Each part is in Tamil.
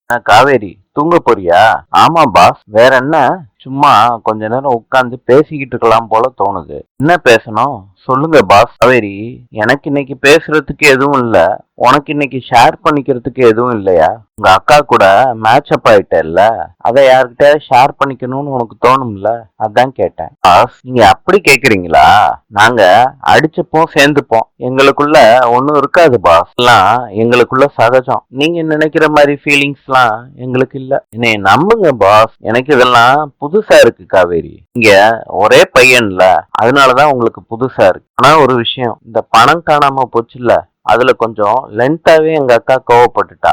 காவேரி தூங்க போறியா? ஆமா பாஸ், வேற என்ன? சும்மா கொஞ்ச நேரம் உட்கார்ந்து பேசிக்கிட்டு இருக்கலாம் போல தோணுது. என்ன பேசணும் சொல்லுங்க பாஸ். காவேரி, எனக்கு இன்னைக்கு பேசுறதுக்கு எதுவும் இல்ல. உனக்கு இன்னைக்கு ஷேர் பண்ணிக்கிறதுக்கு எதுவும் இல்லையா? உங்க அக்கா கூட மேட்ச் அப் ஆயிட்டல்ல, அதை யார்கிட்ட ஷேர் பண்ணிக்கணும்னு உனக்கு தோணும்ல, அதான் கேட்டேன். பாஸ், நீங்க அப்படி கேக்குறீங்களா? நாங்க அடிச்சுப்போம் சேர்ந்துப்போம், எங்களுக்குள்ள ஒண்ணும் இருக்காது பாஸ். எல்லாம் எங்களுக்குள்ள சகஜம். நீங்க நினைக்கிற மாதிரி ஃபீலிங்ஸ்லாம் எங்களுக்கு இல்ல. என்னை நம்புங்க பாஸ், எனக்கு இதெல்லாம் புதுசா இருக்கு காவேரி. இங்க ஒரே பையன்ல, அதனாலதான் உங்களுக்கு புதுசா இருக்கு. ஆனா ஒரு விஷயம், இந்த பணம் காணாம போச்சுல்ல, அதுல கொஞ்சம் லென்த்தாவே எங்க அக்கா கோவப்பட்டுட்டா.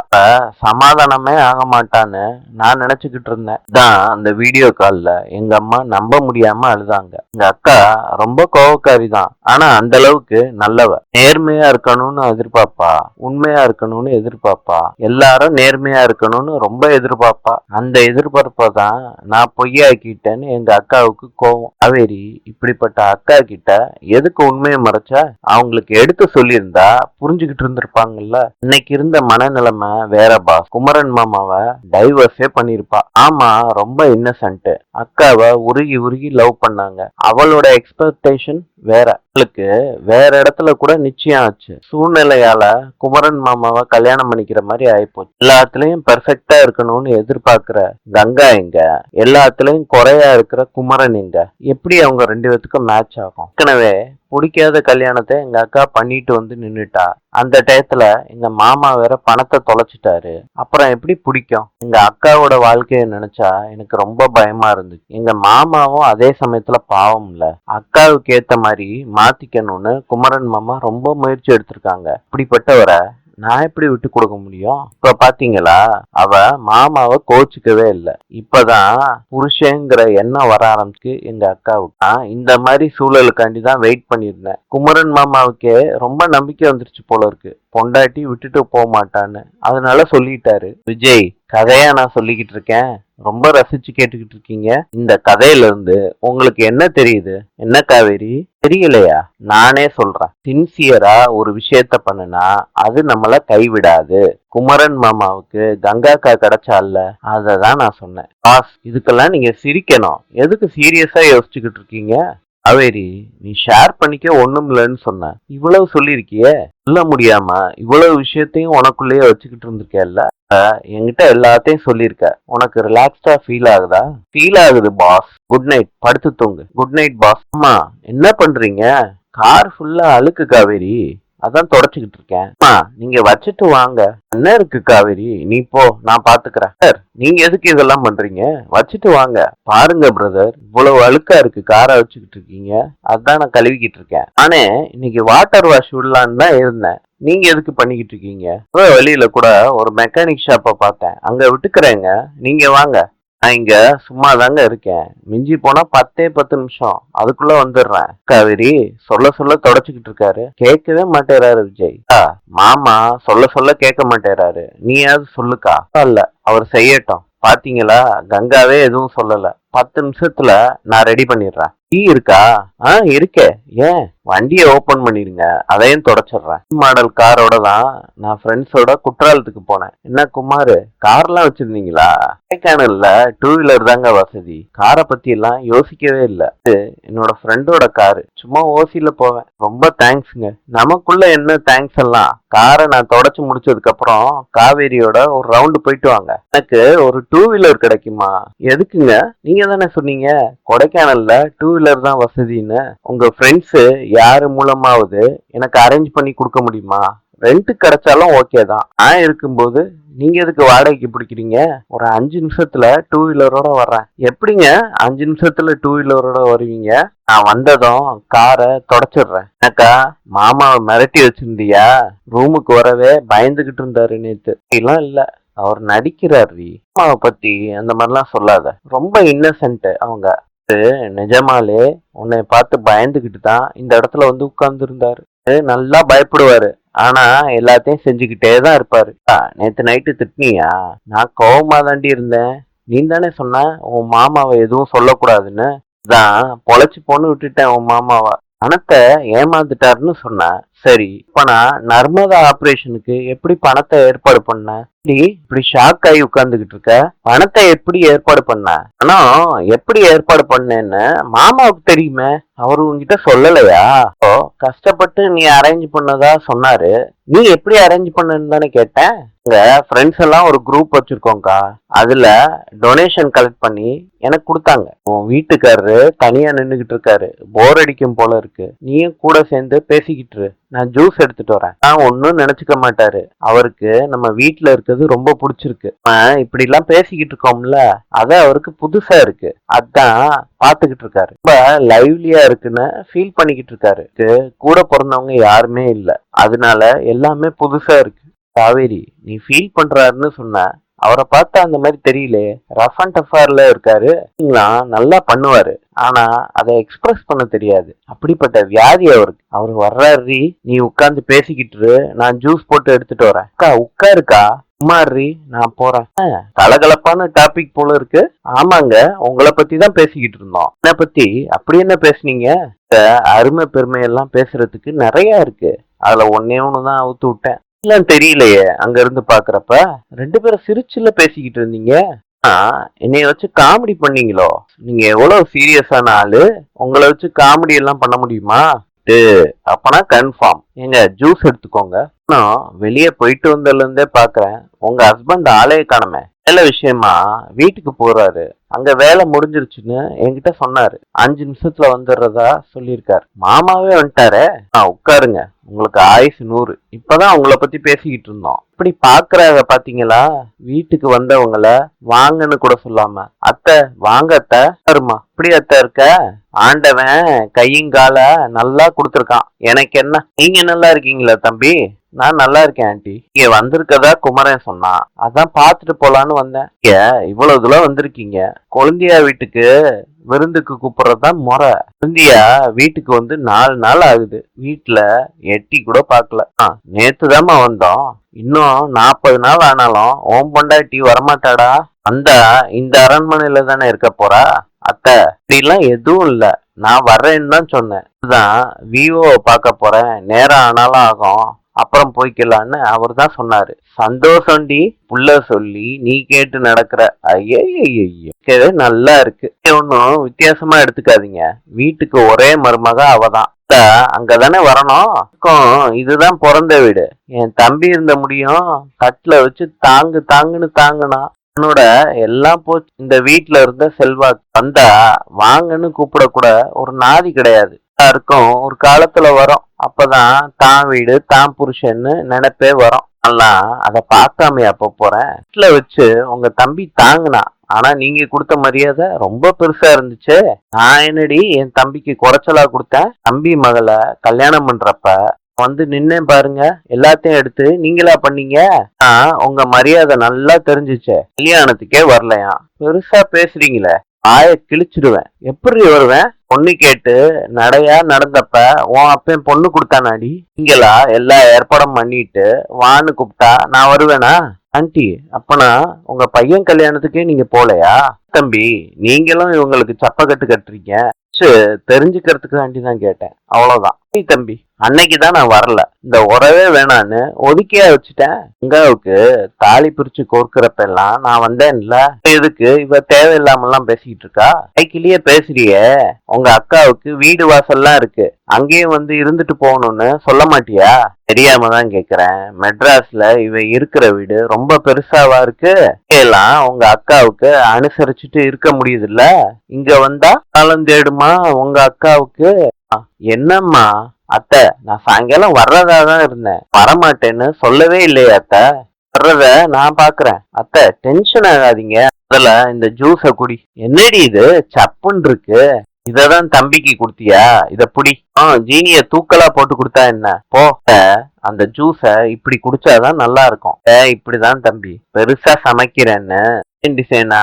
சமாதானமே ஆக மாட்டான்னு நான் நினைச்சுக்கிட்டு இருந்தேன். தான் அந்த வீடியோ கால்ல எங்க அம்மா நம்ப முடியாம அழுதாங்க. எங்க அக்கா ரொம்ப கோவக்காரி தான், ஆனா அந்த அளவுக்கு நல்லவ. நேர்மையா இருக்கணும்னு எதிர்பார்ப்பா, உண்மையா இருக்கணும்னு எதிர்பார்ப்பா, எல்லாரும் நேர்மையா இருக்கணும்னு ரொம்ப எதிர்பார்ப்பா. அந்த எதிர்பார்ப்பை தான் நான் பொய்யாக்கிட்டேன்னு எங்க அக்காவுக்கு கோவம். காவேரி, இப்படிப்பட்ட அக்கா கிட்ட எதுக்கு உண்மையை மறைச்சா? அவங்களுக்கு எடுத்து சொல்லியிருந்தா புரிஞ்சுக்கிட்டு இருந்திருப்பாங்கல்ல. இன்னைக்கு இருந்த மனநிலைமை வேற பாஸ். குமரன் மாமாவை டைவர்ஸே பண்ணிருப்பா. ஆமா, ரொம்ப இன்னசென்ட். அக்காவை உருகி உருகி லவ் பண்ணாங்க. அவளோட எக்ஸ்பெக்டேஷன் வேற. அவளுக்கு வேற இடத்துல கூட நிச்சயம் ஆச்சு. சூழ்நிலையால குமரன் மாமாவை கல்யாணம் பண்ணிக்கிற மாதிரி ஆயிப்போச்சு. எல்லாத்துலயும் பெர்ஃபெக்டா இருக்கணும்னு எதிர்பார்க்கிற கங்கா எங்க, எல்லாத்துலயும் குறையா இருக்கிற குமரன் எங்க? எப்படி அவங்க ரெண்டு பேத்துக்கும் மேட்ச் ஆகும்? ஏற்கனவே பிடிக்காத கல்யாணத்தை எங்க அக்கா பண்ணிட்டு வந்து நின்னுட்டா. அந்த டயத்துல எங்க மாமா வேற பணத்தை தொலைச்சிட்டாரு. அப்புறம் எப்படி பிடிக்கும்? எங்க அக்காவோட வாழ்க்கையை நினைச்சா எனக்கு ரொம்ப பயமா இருந்துச்சு. எங்க மாமாவும் அதே சமயத்துல பாவம் இல்ல, அக்காவுக்கு ஏத்த மாதிரி மாத்திக்கணும்னு குமரன் மாமா ரொம்ப முயற்சி எடுத்திருக்காங்க. இப்படிப்பட்டவரை நான் எப்படி விட்டு கொடுக்க முடியும்? இப்ப பாத்தீங்களா, அவ மாமாவை கோச்சுக்கவே இல்லை. இப்பதான் புருஷங்கிற எண்ணம் வர ஆரம்பிச்சு எங்க அக்காவுக்கு. இந்த மாதிரி சூழலுக்காண்டிதான் வெயிட் பண்ணியிருந்தேன். குமரன் மாமாவுக்கே ரொம்ப நம்பிக்கை வந்துருச்சு போல இருக்கு, பொண்டாட்டி விட்டுட்டு போக மாட்டான்னு. அதனால சொல்லிட்டாரு. விஜய், கதையா நான் சொல்லிக்கிட்டு இருக்கேன், ரொம்ப ரசிச்சு கேட்டுக்கிட்டு இருக்கீங்க. இந்த கதையில இருந்து உங்களுக்கு என்ன தெரியுது? என்ன காவேரி, தெரியலையா? நானே சொல்றேன். சின்சியரா ஒரு விஷயத்த பண்ணுனா அது நம்மள கைவிடாது. குமரன் மாமாவுக்கு கங்காக்கா கிடைச்சால, அததான் நான் சொன்னேன். பாஸ், இதுக்கெல்லாம் நீங்க சிரிக்கணும். எதுக்கு சீரியஸா யோசிச்சுக்கிட்டு இருக்கீங்க? காவேரி, நீ ஷேர் பண்ணிக்க ஒண்ணும் இல்லைன்னு சொன்ன, இவ்வளவு சொல்லிருக்கியே. சொல்ல முடியாம இவ்வளவு விஷயத்தையும் உனக்குள்ளேயே வச்சுக்கிட்டு இருந்திருக்கேல்ல. என்கிட்ட எல்லாத்தையும் சொல்லியிருக்க, உனக்கு ரிலாக்ஸ்டா ஃபீல் ஆகுதா? ஃபீல் ஆகுது பாஸ். குட் நைட், படுத்து தூங்கு. Good night boss. அம்மா, என்ன பண்றீங்க? கார் ஃபுல்லா அழுக்கு காவேரி, அதான் தொடச்சுக்கிட்டு இருக்கேன். நீங்க வச்சுட்டு வாங்க. என்ன இருக்கு காவேரி, நீ போ, நான் பாத்துக்கிறேன். சார், நீங்க எதுக்கு இதெல்லாம் பண்றீங்க? வச்சுட்டு வாங்க. பாருங்க பிரதர், இவ்வளவு அழுக்கா இருக்கு, காரை வச்சுக்கிட்டு இருக்கீங்க. அதான் நான் கழுவிக்கிட்டு இருக்கேன். ஆனே இன்னைக்கு வாட்டர் வாஷ் விடலான்னு தான் இருந்தேன். நீங்க எதுக்கு பண்ணிக்கிட்டு இருக்கீங்க? வெளியில கூட ஒரு மெக்கானிக் ஷாப்பை பார்த்தேன், அங்க விட்டுக்கிறேங்க. நீங்க வாங்க. நான் இங்க சும்மா தாங்க இருக்கேன். மிஞ்சி போனா 10 நிமிஷம், அதுக்குள்ள வந்துடுறேன். காவேரி சொல்ல சொல்ல தொடச்சுக்கிட்டு இருக்காரு, கேட்கவே மாட்டேறாரு விஜய். மாமா சொல்ல சொல்ல கேட்க மாட்டேறாரு, நீயாவது சொல்லுக்கா. இல்ல, அவர் செய்யட்டும். பாத்தீங்களா, கங்காவே எதுவும் சொல்லல. 10 நிமிஷத்துல நான் ரெடி பண்ணிடுறேன். டீ இருக்கா? இருக்கே. ஏன், வண்டியை ஓபன் பண்ணிருங்க, அதையும் தொடச்சிடுறேன். மாடல் காரோட தான் நான் ஃப்ரெண்ட்ஸோட குற்றாலத்துக்கு போனேன். என்ன குமாரு, கார்லாம் வச்சிருந்தீங்களா? கொடைக்கானல்ல 2 வீலர் தாங்க வசதி. காரை பத்தி எல்லாம் யோசிக்கவே இல்லை. இது என்னோட ஃப்ரெண்டோட காரு, சும்மா ஓசியில போவேன். ரொம்ப தேங்க்ஸ்ங்க. நமக்குள்ள என்ன தேங்க்ஸ் எல்லாம்? காரை நான் தொடச்சு முடிச்சதுக்கு அப்புறம் காவேரியோட ஒரு ரவுண்டு போயிட்டு வாங்க. எனக்கு ஒரு 2 வீலர் கிடைக்குமா? எதுக்குங்க? நீங்க தானே சொன்னீங்க கொடைக்கானல்ல 2 வீலர் தான் வசதின்னு. உங்க ஃப்ரெண்ட்ஸ் யாரு மூலமாவது எனக்கு அரேஞ்ச் பண்ணி கொடுக்க முடியுமா? ரெண்ட் கிடைச்சாலும் ஓகே தான். நான் இருக்கும்போது நீங்க எதுக்கு வாடகைக்கு பிடிக்கிறீங்க? ஒரு 5 நிமிஷத்துல 2 வீலரோட வர்றேன். எப்படிங்க 5 நிமிஷத்துல 2 வீலரோட வருவீங்க? நான் வந்ததும் காரை தொடச்சிடுறேன். எனக்கா மாமாவை மிரட்டி வச்சிருந்தியா? ரூமுக்கு வரவே பயந்துகிட்டு இருந்தாரு நேத்து. எல்லாம் இல்ல, அவர் நடிக்கிறாரு. அம்மாவை பத்தி அந்த மாதிரிலாம் சொல்லாத, ரொம்ப இன்னசென்ட் அவங்க. நிஜமாலே உன்னை பார்த்து பயந்துகிட்டு தான் இந்த இடத்துல வந்து உட்கார்ந்து இருந்தாரு. நல்லா பயப்படுவாரு, ஆனா எல்லாத்தையும் செஞ்சுக்கிட்டே தான் இருப்பாரு. நேத்து நைட்டு திட்டினியா? நான் கோவமா தாண்டி இருந்தேன். நீ தானே சொன்ன உன் மாமாவை எதுவும் சொல்லக்கூடாதுன்னு. தான் பொழைச்சு பொண்ணு விட்டுட்டேன் உன் மாமாவா. பணத்தை ஏமாந்துட்டாருன்னு சொன்ன, சரி, இப்ப நான் நர்மதா ஆபரேஷனுக்கு எப்படி பணத்தை ஏற்பாடு பண்ண? இப்படி ஷாக் ஆகி உட்கார்ந்துகிட்டு இருக்க. பணத்தை எப்படி ஏற்பாடு பண்ண? பணம் எப்படி ஏற்பாடு பண்ணேன்னு மாமாவுக்கு தெரியுமே, அவரு உங்ககிட்ட சொல்லலையா? ஓ, கஷ்டப்பட்டு நீ அரேஞ்ச் பண்ணதா சொன்னாரு. நீ எப்படி அரேஞ்ச் பண்ணன்னு தானே கேட்டேன். எங்க ஃப்ரெண்ட்ஸ் எல்லாம் ஒரு குரூப் வச்சிருக்கோம்க்கா. அதுல டொனேஷன் கலெக்ட் பண்ணி எனக்கு கொடுத்தாங்க. உன் வீட்டுக்காரரு தனியா நின்னுகிட்டு இருக்காரு, போர் அடிக்கும் போல இருக்கு, நீயும் கூட சேர்ந்து பேசிக்கிட்டு இரு, நான் ஜூஸ் எடுத்துட்டு வரேன். நான் ஒன்னும் நினைச்சுக்க மாட்டாரு. அவருக்கு நம்ம வீட்டுல இருக்கிறது ரொம்ப பிடிச்சிருக்கு. இப்படி எல்லாம் பேசிக்கிட்டு இருக்கோம்ல, அத அவருக்கு புதுசா இருக்கு. அதான் பாத்துக்கிட்டு இருக்காரு. ரொம்ப லைவ்லியா இருக்குன்னு ஃபீல் பண்ணிக்கிட்டு இருக்காரு. கூட பிறந்தவங்க யாருமே இல்ல, அதனால எல்லாமே புதுசா இருக்கு. காவேரி, நீ ஃபீல் பண்றாருன்னு சொன்ன, அவரை பார்த்தா அந்த மாதிரி தெரியல. ரஃப் அண்ட் டஃபார்ல இருக்காரு. நல்லா பண்ணுவாரு, ஆனா அதை எக்ஸ்பிரஸ் பண்ண தெரியாது. அப்படிப்பட்ட வியாதி அவருக்கு. அவரு வர்றாரு, நீ உட்கார்ந்து பேசிக்கிட்டு இரு, நான் ஜூஸ் போட்டு எடுத்துட்டு வரேன். அக்கா உட்காருக்கா, சும்மாரி, நான் போறேன். கலகலப்பான டாபிக் போல இருக்கு. ஆமாங்க, உங்களை பத்தி தான் பேசிக்கிட்டு இருந்தோம். என்ன பத்தி? அப்படி என்ன பேசுனீங்க? அருமை பெருமை எல்லாம் பேசுறதுக்கு நிறைய இருக்கு. அதுல ஒன்னே ஒண்ணுதான் அவுத்து விட்டேன். எல்லாம் தெரியலையே. அங்க இருந்து பாக்குறப்ப 2 பேரும் சிரிச்சுல பேசிக்கிட்டு இருந்தீங்க. என்னைய வச்சு காமெடி பண்ணீங்களோ? நீங்க எவ்வளவு சீரியஸான ஆளு, உங்களை வச்சு காமெடி எல்லாம் பண்ண முடியுமா? அப்பனா கன்ஃபார்ம். எங்க ஜூஸ் எடுத்துக்கோங்க. நான் வெளியே போயிட்டு வந்ததுல இருந்தே பாக்குறேன், உங்க ஹஸ்பண்ட் ஆளே காணமே. வேலை விஷயமா வீட்டுக்கு போறாரு. அங்க வேலை முடிஞ்சிருச்சுன்னு என்கிட்ட சொன்னாரு. 5 நிமிஷத்துல வந்துடுறதா சொல்லியிருக்காரு. மாமாவே வந்துட்டாரே. உட்காருங்க, உங்களுக்கு ஆயுசு 100. இப்பதான் உங்களை பத்தி பேசிக்கிட்டு இருந்தோம். இப்படி பாக்குறாங்க பாத்தீங்களா? வீட்டுக்கு வந்தவங்கள வாங்கன்னு கூட சொல்லாம, அத்தை வாங்க அத்தை, வருமா இப்படி அத்தை இருக்க? ஆண்டவன் கையுங்கால நல்லா கொடுத்துருக்கான். எனக்கு என்ன, நீங்க நல்லா இருக்கீங்களா தம்பி? நான் நல்லா இருக்கேன் ஆண்டி. இங்க வந்திருக்கதா குமரன் சொன்னான், அதான் பாத்துட்டு போலான்னு வந்தேன். இவ்வளவு தூரம் வந்திருக்கீங்க, கொழுந்தியா வீட்டுக்கு விருந்துக்கு கூப்பிடுறதுதான் முறை. கொழுந்தியா வீட்டுக்கு வந்து 4 நாள் ஆகுது. வீட்டுல எட்டி கூட பாக்கல. நேத்துதாம்மா வந்தோம். இன்னும் 40 நாள் ஆனாலும் ஓம் பொண்டாட்டி வரமாட்டாடா. அந்த இந்த அரண்மனையில தானே இருக்க போறா. அத்தை இப்படிலாம் எதுவும் இல்ல, நான் வர்றேன்னு தான் சொன்னேன். இதுதான் விவோ பார்க்க போறேன், நேரம் ஆனாலும் ஆகும், அப்புறம் போய்க்கலான்னு அவர் தான் சொன்னாரு. சந்தோஷம்டி, புள்ள சொல்லி நீ கேட்டு நடக்கிற. ஐயே நல்லா இருக்கு. ஒன்னும் வித்தியாசமா எடுத்துக்காதீங்க. வீட்டுக்கு ஒரே மருமக அவதான். அங்கதானே வரணும். இதுதான் பிறந்த வீடு. என் தம்பி இருந்த முடியும் கட்டுல வச்சு தாங்கு தாங்குன்னு தாங்குனா என்னோட எல்லாம் போச்சு. இந்த வீட்டுல இருந்த செல்வாக்கு. வந்தா வாங்கன்னு கூப்பிட கூட ஒரு நாதி கிடையாது. எல்லாருக்கும் ஒரு காலத்துல வரும், அப்பதான் தான் வீடு தான் புருஷன்னு நினைப்பே வரும். எல்லாம் அதை பார்க்காமையா போறேன். வீட்டுல வச்சு உங்க தம்பி தாங்குனா, ஆனா நீங்க கொடுத்த மரியாதை ரொம்ப பெருசா இருந்துச்சு. நான் என்னடி என் தம்பிக்கு குறைச்சலா கொடுத்தேன்? தம்பி மகளை கல்யாணம் பண்றப்ப வந்து நின்னேன் பாருங்க, எல்லாத்தையும் எடுத்து நீங்களா பண்ணீங்க. உங்க மரியாதை நல்லா தெரிஞ்சுச்சே. கல்யாணத்துக்கே வரலையா, பெருசா பேசுறீங்களே, ஆய கிழிச்சிடுவேன். எப்படி வருவேன்? பொண்ணு கேட்டு நடையா நடந்தப்ப உன் அப்பன் பொண்ணு கொடுத்தானாடி. நீங்களா எல்லா ஏற்பாடும் பண்ணிட்டு வான்னு கூப்பிட்டா நான் வருவேனா? ஆண்டி, அப்பனா உங்க பையன் கல்யாணத்துக்கே நீங்க போலையா? தம்பி, நீங்களும் இவங்களுக்கு சப்பக்கட்டு கட்டுறீங்க. தெரிஞ்சுக்கிறதுக்கு ஆண்டி தான் கேட்டேன், அவ்வளவுதான். தம்பி, அன்னைக்குதான் நான் வரல, இந்த உறவே வேணான்னு ஒதுக்கியா வச்சுட்டேன். அங்காவுக்கு தாலி பிரிச்சு கோர்க்கிறப்ப எல்லாம் நான் வந்தேன்ல. எதுக்கு இவ தேவையில்லாம எல்லாம் பேசிக்கிட்டு இருக்கா? கைக்கிலேயே பேசுறியே. உங்க அக்காவுக்கு வீடு வாசல்லாம் இருக்கு, அங்கேயும் வந்து இருந்துட்டு போகணும்னு சொல்ல மாட்டியா? தெரியாம தான் கேக்குறேன். மெட்ராஸ்ல இவ இருக்கிற வீடு ரொம்ப பெருசாவா இருக்கு? எல்லாம் உங்க அக்காவுக்கு அனுசரிச்சுட்டு இருக்க முடியுது இல்ல? இங்க வந்தா காலம் தேடுமா உங்க அக்காவுக்கு? என்னம்மா அத்தை, நான் சாயங்காலம் வர்றதாதான் இருந்தேன், வரமாட்டேன்னு சொல்லவே இல்லையா அத்தை? வர்றத நான் பாக்குறேன். அத்தை டென்ஷன் ஆகாதீங்க, அதுல இந்த ஜூஸ குடி. என்னடி இது சப்புன்னு இருக்கு? இததான் தம்பிக்கு குடுத்தியா? இத புடி. ஜீனிய தூக்கலா போட்டு கொடுத்தா என்ன? போ. அந்த ஜூஸ இப்படி குடிச்சாதான் நல்லா இருக்கும். இப்படிதான் தம்பி பெருசா சமைக்கிறேன்னு டிசைனா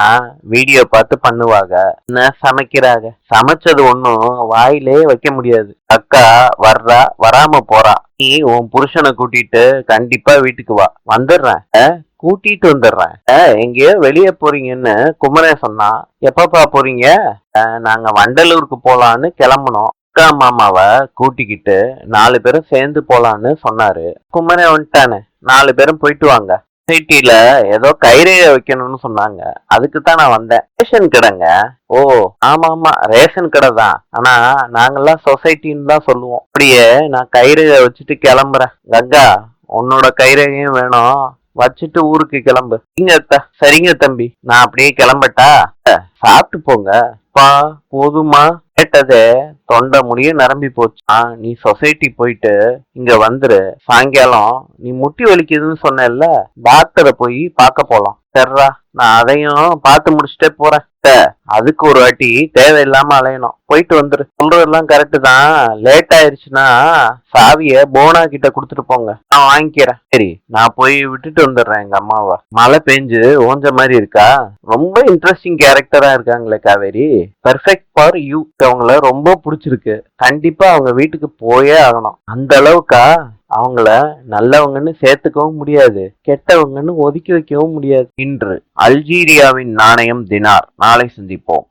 வீடியோ பார்த்து பண்ணுவாங்க. என்ன சமைக்கிறாங்க? சமைச்சது ஒன்னும் வாயிலே வைக்க முடியாது. அக்கா வர்றா, வராம போறா. நீ உன் புருஷனை கூட்டிட்டு கண்டிப்பா வீட்டுக்கு வா. வந்துடுறேன், கூட்டிட்டு வந்துடுறேன். எங்கேயோ வெளியே போறீங்கன்னு குமரன் சொன்னா. எப்பப்பா போறீங்க? நாங்க வண்டலூருக்கு போலான்னு கிளம்பணும். அக்கா மாமாவை கூட்டிக்கிட்டு 4 பேரும் சேர்ந்து போலான்னு சொன்னாரு. குமரன் வந்துட்டானே, 4 பேரும் போயிட்டு வாங்க. சொசைட்டில ஏதோ கைரேகை வைக்கணும்னு சொன்னாங்க. அதுக்கு தான் நான் வந்தேன். ரேஷன் கடைங்க. ஓ, ஆமா ஆமா, ரேஷன் கடை தான். ஆனா நாங்கெல்லாம் சொசைட்டின்னு தான் சொல்லுவோம். அப்படியே நான் கைரேகை வச்சுட்டு கிளம்புறேன். கங்கா, உன்னோட கைரேகையும் வேணும், வச்சுட்டு ஊருக்கு கிளம்பு. சரிங்க தம்பி, நான் அப்படியே கிளம்பட்டா? சாப்பிட்டு போங்க. அப்பா, போதுமா? கேட்டதே தொண்டை முடிய நிரம்பி போச்சு. நீ சொசைட்டி போயிட்டு இங்க வந்துரு. சாயங்காலம் நீ முட்டி வலிக்குதுன்னு சொன்னேல்ல, டாக்டரை போய் பார்க்க போலாம். சரிடா, நான் அதையும் பார்த்து முடிச்சுட்டே போறேன். அதுக்கு ஒரு வாட்டி தேவையில்லாம அலையணும். போயிட்டு வந்துரு. சொல்றதெல்லாம் கரெக்டு தான். லேட் ஆயிருச்சுன்னா சாவிய போனா கிட்ட குடுத்துட்டு போங்க, நான் வாங்கிக்கிறேன். சரி, நான் போய் விட்டுட்டு வந்துடுறேன் எங்க அம்மாவை. மழை பெஞ்சு ஓஞ்ச மாதிரி இருக்கா? ரொம்ப இன்ட்ரெஸ்டிங் கேரக்டரா இருக்காங்களே காவேரி. Perfect for you. அவங்கள ரொம்ப பிடிச்சிருக்கு. கண்டிப்பா அவங்க வீட்டுக்கு போயே ஆகணும். அந்த அளவுக்கா? அவங்கள நல்லவங்கன்னு சேர்த்துக்கவும் முடியாது, கெட்டவங்கன்னு ஒதுக்கி வைக்கவும் முடியாது. இன்று அல்ஜீரியாவின் நாணயம் தினார். நாளை சந்திப்போம்.